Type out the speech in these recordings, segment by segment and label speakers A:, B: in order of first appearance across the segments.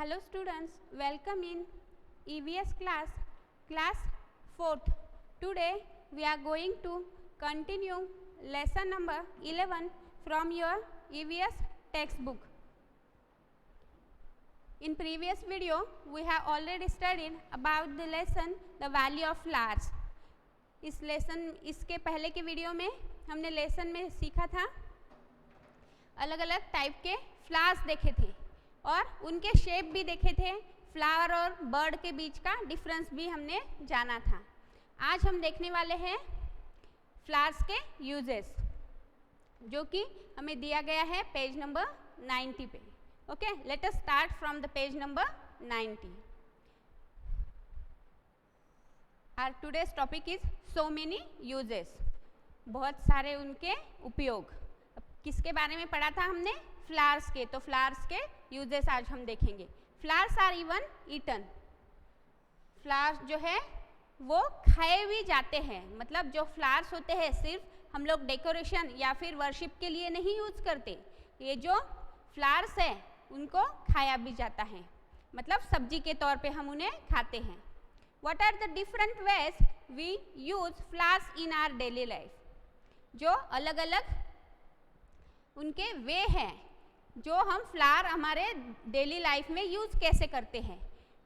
A: Hello students, welcome in EVS class 4th. Today we are going to continue lesson number 11 from your EVS textbook. In previous video we have already studied about the lesson the value of flowers. इसके पहले के video में हमने lesson में सीखा था, अलग अलग टाइप के फ्लावर्स देखे थे और उनके शेप भी देखे थे, फ्लावर और बर्ड के बीच का डिफरेंस भी हमने जाना था। आज हम देखने वाले हैं फ्लावर्स के यूजेस, जो कि हमें दिया गया है पेज नंबर 90 पे। Okay, let us start from the page number 90। Our today's topic is so many uses, बहुत सारे उनके उपयोग। किसके बारे में पढ़ा था हमने? फ्लावर्स के। तो फ्लावर्स के यूजेस आज हम देखेंगे। Flowers are even eaten, flowers जो है वो खाए भी जाते हैं। मतलब जो फ्लावर्स होते हैं सिर्फ हम लोग डेकोरेशन या फिर वर्शिप के लिए नहीं यूज करते, ये जो फ्लावर्स है उनको खाया भी जाता है, मतलब सब्जी के तौर पे हम उन्हें खाते हैं। What are the different ways we use flowers in our daily life? जो अलग अलग उनके वे हैं जो हम फ्लावर हमारे डेली लाइफ में यूज कैसे करते हैं।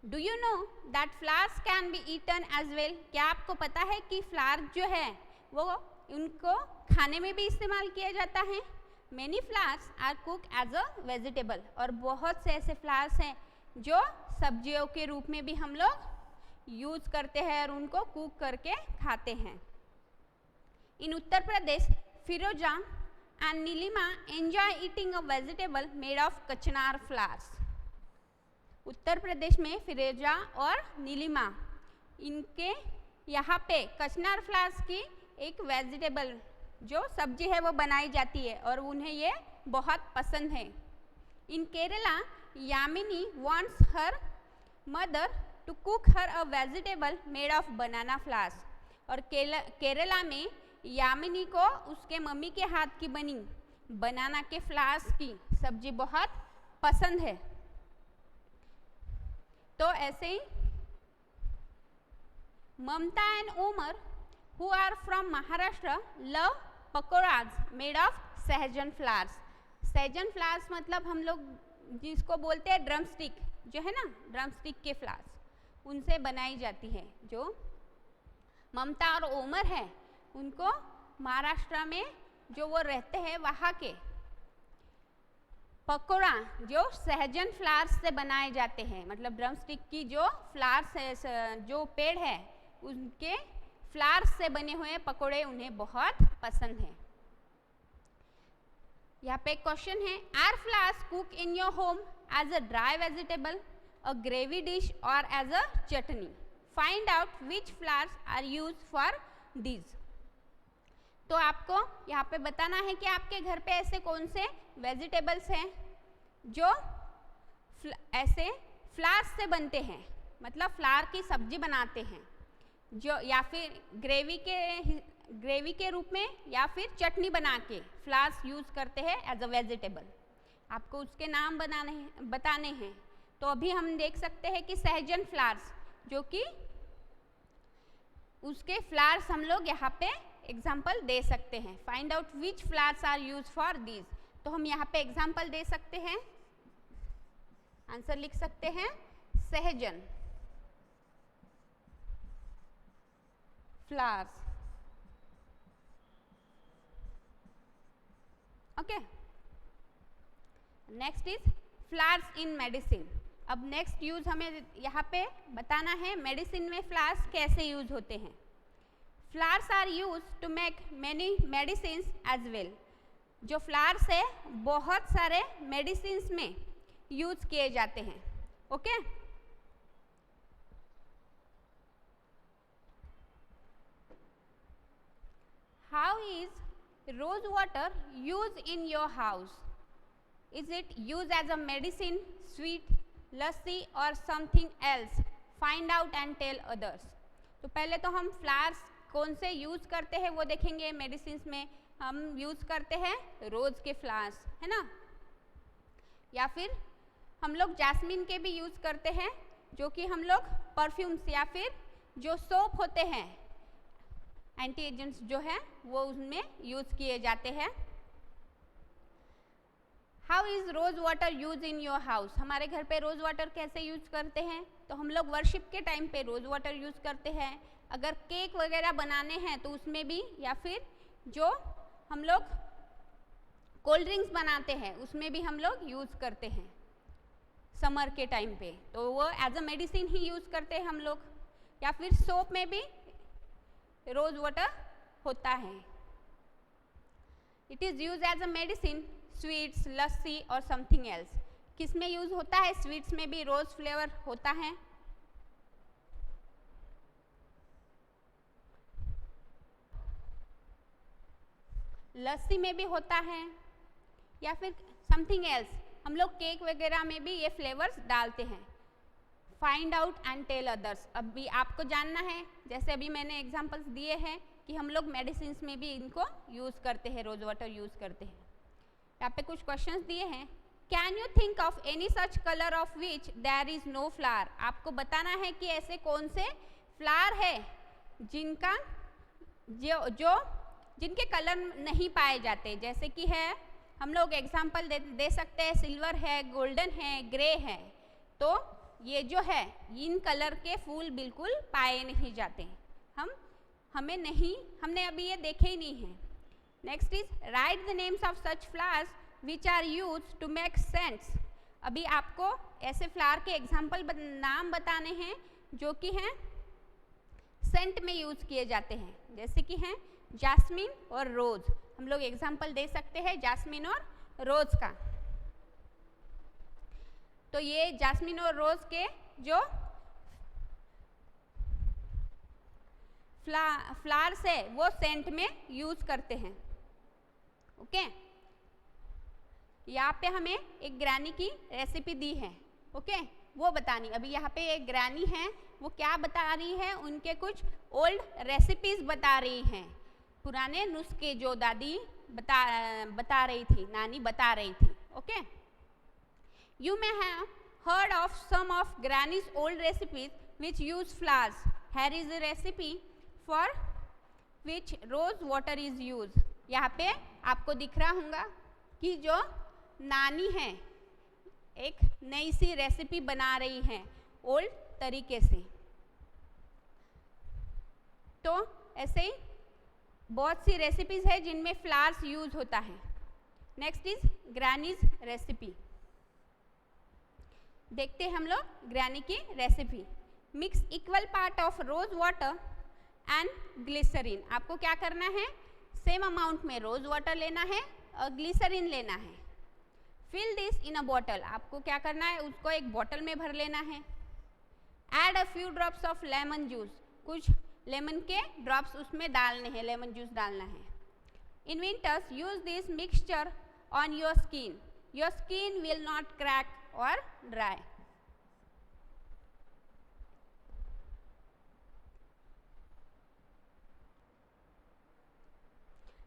A: Do you know that flowers can be eaten as well? क्या आपको पता है कि फ्लावर जो है वो उनको खाने में भी इस्तेमाल किया जाता है। Many flowers are cook as a vegetable, और बहुत से ऐसे फ्लावर्स हैं जो सब्जियों के रूप में भी हम लोग यूज करते हैं और उनको कुक करके खाते हैं। इन उत्तर प्रदेश फिरोजा and Nilima enjoy eating a vegetable made of कचनार flowers. उत्तर प्रदेश में फिरोजा और नीलिमा इनके यहाँ पे कचनार फ्लावर्स की एक वेजिटेबल जो सब्जी है वो बनाई जाती है और उन्हें ये बहुत पसंद है। इन Kerala Yamini wants her mother to cook her a vegetable made of banana flowers. और केरला में यामिनी को उसके मम्मी के हाथ की बनी बनाना के फ्लावर्स की सब्जी बहुत पसंद है। तो ऐसे ही Mamta and Umar who are from Maharashtra love pakodas made of sahjan flowers. सहजन फ्लावर्स मतलब हम लोग जिसको बोलते हैं ड्रम स्टिक, जो है ना ड्रम स्टिक के फ्लावर्स, उनसे बनाई जाती है। जो ममता और उमर है उनको महाराष्ट्र में जो वो रहते हैं वहाँ के पकोड़ा जो सहजन फ्लावर्स से बनाए जाते हैं, मतलब ड्रम स्टिक की जो फ्लावर्स है, जो पेड़ है उनके फ्लावर्स से बने हुए पकोड़े उन्हें बहुत पसंद है। यहाँ पे क्वेश्चन है, are flowers cook in your home as a dry vegetable, a gravy dish और as a chutney? Find out which flowers are use for this. तो आपको यहाँ पे बताना है कि आपके घर पे ऐसे कौन से वेजिटेबल्स हैं जो ऐसे फ्लावर्स से बनते हैं, मतलब फ्लावर की सब्जी बनाते हैं, जो या फिर ग्रेवी के रूप में या फिर चटनी बना के फ्लावर्स यूज करते हैं एज अ वेजिटेबल। आपको उसके नाम बताने हैं। तो अभी हम देख सकते हैं कि सहजन फ्लावर्स, जो कि उसके फ्लावर्स हम लोग यहाँ पे एग्जाम्पल दे सकते हैं। Find out which flowers are use for this. तो हम यहाँ पे एग्जाम्पल दे सकते हैं, आंसर लिख सकते हैं सहजन flowers. Okay, next is flowers in medicine. अब नेक्स्ट यूज हमें यहाँ पे बताना है मेडिसिन में फ्लावर्स कैसे यूज होते हैं। Flowers are use to make many medicines as well. जो फ्लावर्स है बहुत सारे मेडिसिन्स में यूज किए जाते हैं। Okay, how is rose water use in your house? Is it use as a medicine, sweet, lassi और something else? Find out and tell others. तो पहले तो हम फ्लावर्स कौन से यूज करते हैं वो देखेंगे। मेडिसिन्स में हम यूज करते हैं रोज के फ्लावर्स, है ना, या फिर हम लोग जैस्मिन के भी यूज़ करते हैं, जो कि हम लोग परफ्यूम्स या फिर जो सोप होते हैं, एंटी एजेंट्स जो है वो उसमें यूज़ किए जाते हैं। How is rose water use in your house? हमारे घर पे रोज़ वाटर कैसे यूज करते हैं? तो हम लोग वर्शिप के टाइम पे रोज़ वाटर यूज़ करते हैं। अगर केक वगैरह बनाने हैं तो उसमें भी, या फिर जो हम लोग कोल्ड ड्रिंक्स बनाते हैं उसमें भी हम लोग यूज़ करते हैं समर के टाइम पे, तो वो एज अ मेडिसिन ही यूज़ करते हैं हम लोग। या फिर सोप में भी रोज़ वाटर होता है। It is use as a medicine, sweets, lassi और समथिंग एल्स। किस में यूज़ होता है? स्वीट्स में भी रोज़ फ्लेवर होता है। लस्सी में भी होता है, या फिर समथिंग एल्स, हम लोग केक वगैरह में भी ये फ्लेवर्स डालते हैं। Find out and tell others. अभी आपको जानना है, जैसे अभी मैंने एग्जांपल्स दिए हैं कि हम लोग मेडिसिन में भी इनको यूज़ करते हैं, रोज़ वाटर यूज़ करते हैं। यहाँ पे कुछ क्वेश्चंस दिए हैं। Can you think of any such colour of which there is no flower? आपको बताना है कि ऐसे कौन से फ्लावर है जिनका जिनके कलर नहीं पाए जाते। जैसे कि है, हम लोग एग्जांपल दे सकते हैं, सिल्वर है, गोल्डन है, ग्रे है। तो ये जो है, इन कलर के फूल बिल्कुल पाए नहीं जाते। हमने अभी ये देखे ही नहीं हैं। Next is write the names of such flowers which are use to make scents. अभी आपको ऐसे फ्लावर के एग्जाम्पल नाम बताने हैं जो कि हैं सेंट में यूज किए जाते हैं। जैसे कि हैं जैस्मिन और रोज। हम लोग एग्जाम्पल दे सकते हैं जैस्मिन और रोज का। तो ये जैस्मिन और रोज के जो फ्लावर्स है वो सेंट में यूज करते हैं। ओके, यहाँ पे हमें एक ग्रैनी की रेसिपी दी है। ओके, वो बतानी। अभी यहाँ पे एक ग्रैनी है, वो क्या बता रही है? उनके कुछ ओल्ड रेसिपीज बता रही हैं, पुराने नुस्खे जो दादी बता रही थी, नानी बता रही थी। Okay, you may have heard of some of Granny's old recipes which use flowers. Here is a recipe for which rose water is used. यहाँ पे आपको दिख रहा होगा कि जो नानी है एक नई सी रेसिपी बना रही है ओल्ड तरीके से। तो ऐसे ही बहुत सी रेसिपीज है जिनमें फ्लावर्स यूज होता है। Next is granny's recipe. देखते हैं हम लोग ग्रैनी की recipe. Mix equal part of rose water and glycerine. आपको क्या करना है? सेम अमाउंट में रोज वाटर लेना है और ग्लिसरीन लेना है। Fill this in a bottle. आपको क्या करना है? उसको एक बॉटल में भर लेना है। Add a few drops of lemon juice. कुछ लेमन के ड्रॉप्स उसमें डालने हैं, लेमन जूस डालना है। In winters use this mixture on your skin. Your skin will not crack और ड्राई।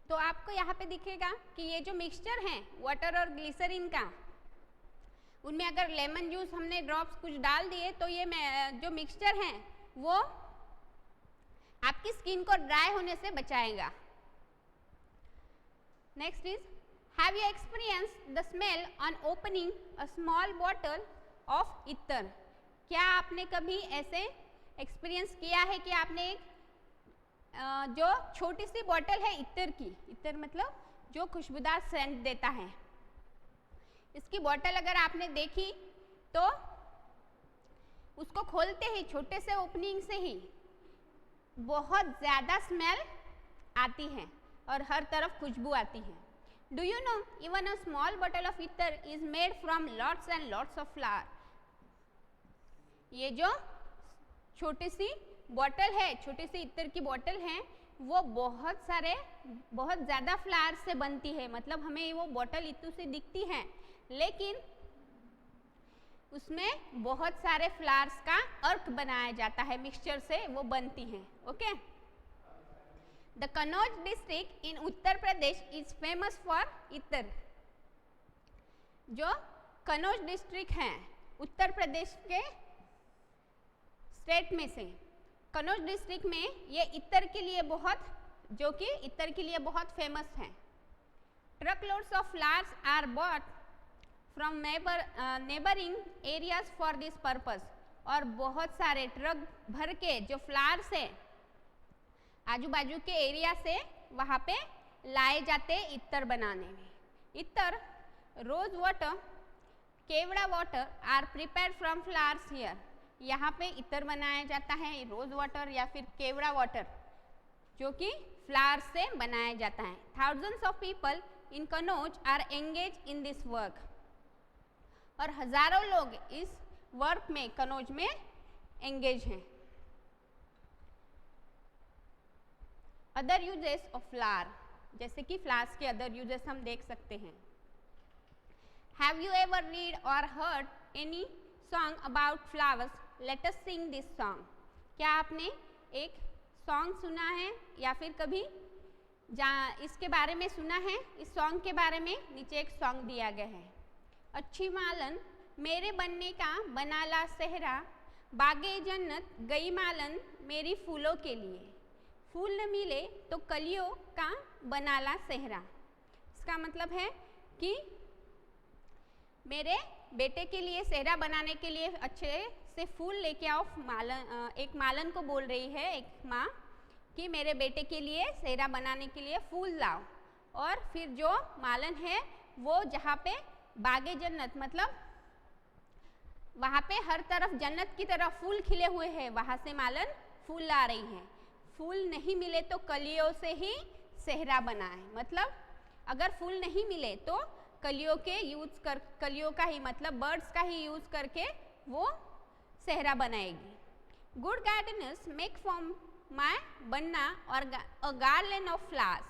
A: तो आपको यहाँ पे दिखेगा कि ये जो मिक्सचर है वाटर और ग्लिसरीन का, उनमें अगर लेमन जूस हमने ड्रॉप्स कुछ डाल दिए तो ये जो मिक्सचर है वो आपकी स्किन को ड्राई होने से बचाएगा। Next is have you experience the smell on opening a small bottle of इत्र। क्या आपने कभी ऐसे एक्सपीरियंस किया है कि आपने एक जो छोटी सी बॉटल है इत्र की, इत्र मतलब जो खुशबूदार सेंट देता है, इसकी बॉटल अगर आपने देखी तो उसको खोलते ही छोटे से ओपनिंग से ही बहुत ज़्यादा स्मेल आती है और हर तरफ खुशबू आती है। Do you know even a small bottle of इत्र is made from lots and lots of flower. ये जो छोटी सी बॉटल है, छोटी सी इत्र की बॉटल है, वो बहुत ज़्यादा फ्लावर से बनती है। मतलब हमें वो बॉटल इतनी सी दिखती है लेकिन उसमें बहुत सारे फ्लावर्स का अर्क बनाया जाता है, मिक्सचर से वो बनती हैं। Okay, the Kannauj district in Uttar Pradesh is famous for इत्र। जो कनौज डिस्ट्रिक्ट है उत्तर प्रदेश के स्टेट में से। कनौज डिस्ट्रिक्ट में ये इत्र के लिए बहुत फेमस है। Truck loads of flowers are bought from neighbouring areas for this purpose. और बहुत सारे ट्रक भर के जो फ्लावर्स है आजू बाजू के एरिया से वहाँ पे लाए जाते इत्र बनाने में। Itr, rose water, kewra water are prepared from flowers here. यहाँ पे इत्र बनाया जाता है, रोज वाटर या फिर केवड़ा वाटर जो कि फ्लावर्स से बनाया जाता है। Thousands of people in Kannauj are engage in this work. और हजारों लोग इस वर्क में कनौज में एंगेज हैं। अदर यूजेस ऑफ फ्लावर, जैसे कि फ्लावर्स के अदर यूजेस हम देख सकते हैं। हैव यू एवर रीड और heard any song about flowers? Let us Singh this song. क्या आपने एक सॉन्ग सुना है या फिर कभी इसके बारे में सुना है? इस सॉन्ग के बारे में नीचे एक सॉन्ग दिया गया है। अच्छी मालन मेरे बनने का बनाला सेहरा, बागे जन्नत गई मालन मेरी फूलों के लिए। फूल न मिले तो कलियों का बनाला सेहरा। इसका मतलब है कि मेरे बेटे के लिए सेहरा बनाने के लिए अच्छे से फूल लेके आओ। एक मालन को बोल रही है एक माँ कि मेरे बेटे के लिए सेहरा बनाने के लिए फूल लाओ। और फिर जो मालन है वो जहाँ पे बागे जन्नत, मतलब वहाँ पे हर तरफ जन्नत की तरफ फूल खिले हुए हैं, वहाँ से मालन फूल ला रही है। फूल नहीं मिले तो कलियों से ही सेहरा बनाए, मतलब अगर फूल नहीं मिले तो कलियों का ही, मतलब बर्ड्स का ही यूज करके वो सेहरा बनाएगी। Good gardeners make from my banna और a garland of flowers.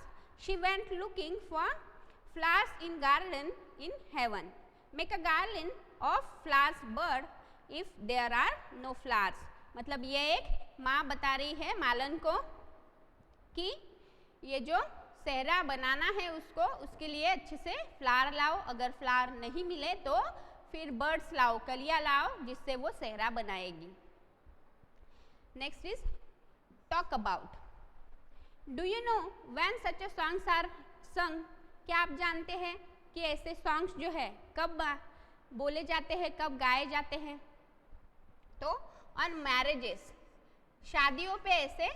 A: She went looking for flowers in garden in heaven. Make a garland of flowers bird if there are no flowers. मतलब ये एक माँ बता रही है मालन को कि ये जो सेहरा बनाना है उसके लिए अच्छे से फ्लावर लाओ। अगर फ्लावर नहीं मिले तो फिर बर्ड्स लाओ, कलियाँ लाओ, जिससे वो सेहरा बनाएगी। Next is talk about. Do you know when such a songs are sung? क्या आप जानते हैं कि ऐसे सॉन्ग्स जो है कब बोले जाते हैं, कब गाए जाते हैं? तो ऑन मैरिजेस, शादियों पे ऐसे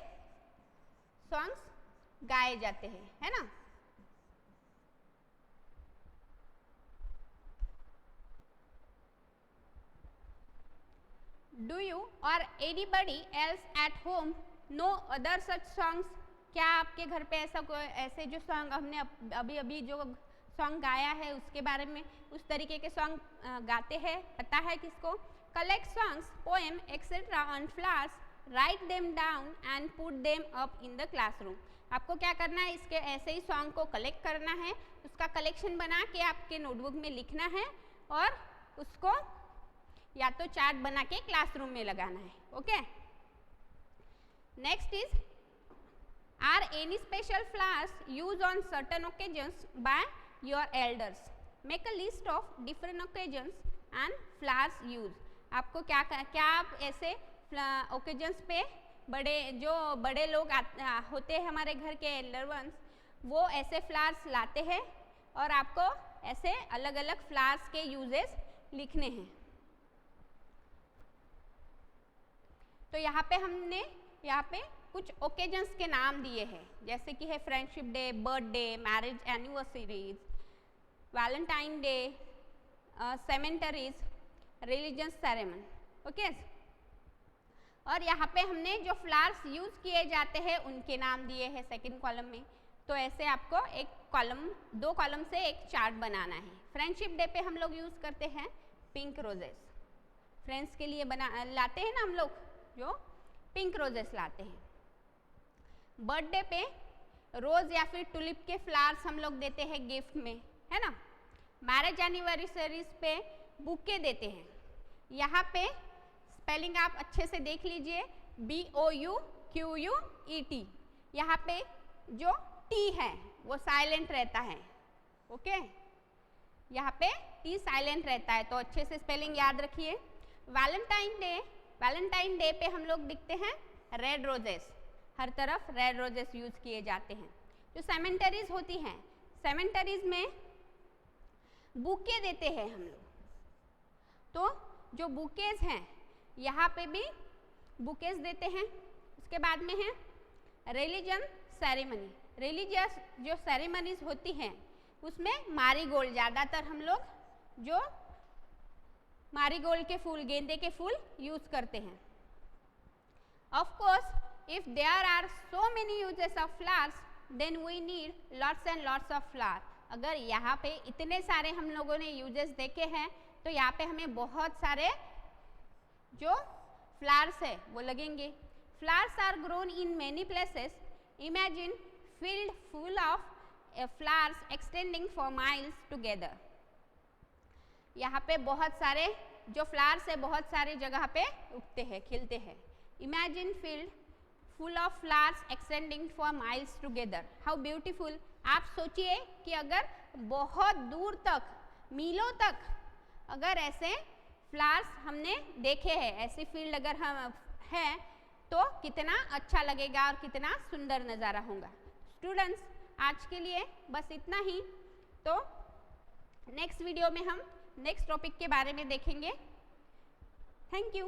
A: सॉन्ग्स गाए जाते हैं, है ना। Do you or anybody else at home know other such songs? क्या आपके घर पे ऐसे जो सॉन्ग हमने अभी जो सॉन्ग गाया है उसके बारे में उस तरीके के सॉन्ग गाते हैं? पता है किसको? Collect songs, poem etcetera on flowers, write them down and put them up in the classroom. आपको क्या करना है, इसके ऐसे ही सॉन्ग को कलेक्ट करना है, उसका कलेक्शन बना के आपके नोटबुक में लिखना है और उसको या तो चार्ट बना के क्लासरूम में लगाना है। Okay. Next is Are any special flowers used on certain occasions by your elders? Make a list of different occasions and flowers used. आपको क्या आप ऐसे ओकेजन्स पे बड़े लोग होते हैं हमारे घर के एल्डर वंस, वो ऐसे फ्लावर्स लाते हैं और आपको ऐसे अलग अलग फ्लावर्स के यूजेस लिखने हैं। तो यहाँ पे कुछ ओकेजन्स के नाम दिए हैं, जैसे कि है friendship day, birthday, marriage anniversaries, Valentine day, cemeteries, religious ceremony. Okay. और यहाँ पे हमने जो फ्लावर्स यूज किए जाते हैं उनके नाम दिए हैं सेकंड कॉलम में। तो ऐसे आपको दो कॉलम से एक चार्ट बनाना है। फ्रेंडशिप डे पे हम लोग यूज करते हैं पिंक रोजेस, फ्रेंड्स के लिए लाते हैं ना हम लोग, जो पिंक रोजेस लाते हैं। बर्थडे पे रोज या फिर टुलिप के फ्लावर्स हम लोग देते हैं गिफ्ट में, है ना। मैरिज एनिवर्सरीज पे बुके देते हैं। यहाँ पे स्पेलिंग आप अच्छे से देख लीजिए, BOUQUET। यहाँ पे जो T है वो साइलेंट रहता है। ओके। यहाँ पे टी साइलेंट रहता है, तो अच्छे से स्पेलिंग याद रखिए। वैलेंटाइन डे पे हम लोग दिखते हैं रेड रोजेस, हर तरफ रेड रोजेस यूज किए जाते हैं। जो सेमेंटरीज होती हैं, सेमेंटरीज में बुके देते हैं हम लोग, तो जो बुकेज हैं यहाँ पे भी बुकेज देते हैं। उसके बाद में है रिलीजन सेरेमनी, रिलीजियस जो सेरेमनीज होती हैं उसमें मारीगोल्ड, ज़्यादातर हम लोग जो मारीगोल्ड के फूल, गेंदे के फूल यूज करते हैं। Of course if there are so many uses of flowers then we need lots and lots of flower. अगर यहाँ पे इतने सारे हम लोगों ने यूजेस देखे हैं तो यहाँ पे हमें बहुत सारे जो फ्लावर्स है वो लगेंगे। Flowers are grown in many places, imagine field full of flowers extending for miles together. यहाँ पे बहुत सारे जो फ्लावर्स है बहुत सारे जगह पे उगते हैं, खिलते हैं। Imagine field full of flowers extending for miles together, how beautiful. आप सोचिए कि अगर बहुत दूर तक, मीलों तक अगर ऐसे फ्लावर्स हमने देखे हैं, ऐसी फील्ड अगर हम है तो कितना अच्छा लगेगा और कितना सुंदर नज़ारा होगा। स्टूडेंट्स आज के लिए बस इतना ही, तो नेक्स्ट वीडियो में हम नेक्स्ट टॉपिक के बारे में देखेंगे। Thank you.